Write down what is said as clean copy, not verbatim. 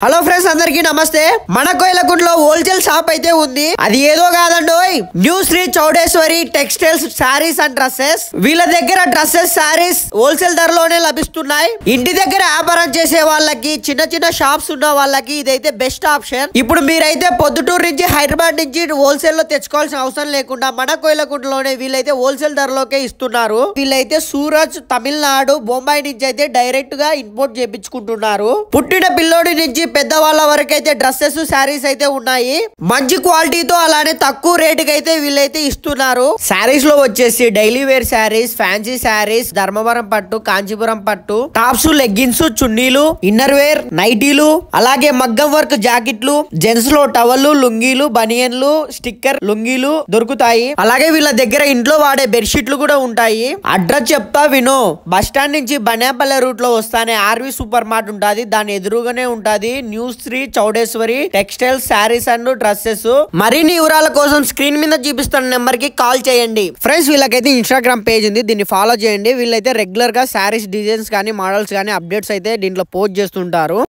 hello friends అందరికీ నమస్తే మన కోయిలకుంటలో హోల్సేల్ షాప్ అయితే ఉంది అది ఏదో కాదండోయ్ new Shri Chowdeshwari textiles saris and dresses వీళ్ళ దగ్గర డ్రెస్సెస్ సారీస్ హోల్సేల్ ధరలోనే లభిస్తున్నాయి ఇంటి దగ్గర వ్యాపారం చేసే వాళ్ళకి చిన్న చిన్న షాప్స్ ఉన్న వాళ్ళకి ఇదైతే బెస్ట్ ఆప్షన్ ఇప్పుడు మీరైతే పొద్దుటూరు నుంచి హైదరాబాద్ నుంచి హోల్సేల్ లో తెచ్చుకోవాల్సిన అవసరం లేకుండా మన కోయిలకుంటలోనే వీళ్ళైతే హోల్సేల్ ధరలోకే ఇస్తున్నారు వీళ్ళైతే సూరజ్ తమిళనాడు బొంబాయి నుంచి అయితే డైరెక్ట్ గా ఇంపోర్ట్ చేపించుకుంటున్నారు పుట్టిన పిల్లోడి నుంచి పెద్దవాళ్ళ వరకు అయితే డ్రెస్సెస్ శారీస్ అయితే ఉన్నాయి మంచి క్వాలిటీతో అలానే తక్కువ రేటుకి అయితే వీళ్ళైతే ఇస్తున్నారు శారీస్ లో వచ్చేసి daily wear saris fancy saris Dharmavaram పట్టు కాంచీపురం పట్టు టాప్స్ లెగ్గిన్స్ చున్నీలు ఇన్నర్ వేర్ నైటీలు అలాగే మగ్గం వర్క్ జాకెట్లు జెంట్స్ లో టవల్ లుంగీలు బనియన్లు స్టిక్కర్ లుంగీలు దొరుకుతాయి అలాగే వీళ్ళ దగ్గర ఇంట్లో వాడే బెడ్షీట్లు కూడా ఉంటాయి అడ్రస్ చెప్తా విను బస్ స్టాండ్ నుంచి బనేపల్లె రూట్ లో వస్తానే ఆర్వి సూపర్ మార్ట్ ఉంటది దాని ఎదురుగానే ఉంటది new Shri Chowdeshwari textiles saris and dresses మరిన్ని వివరాల కోసం స్క్రీన్ మీద చూపిస్తున్న నెంబర్ కి కాల్ చేయండి ఫ్రెండ్స్ వీళ్ళకైతే ఇన్స్టాగ్రామ్ పేజ్ ఉంది దీన్ని ఫాలో చేయండి వీళ్ళైతే రెగ్యులర్ గా శారీస్ డిజైన్స్ కానీ మోడల్స్ కానీ అప్డేట్స్ అయితే దీంట్లో పోస్ట్ చేస్తుంటారు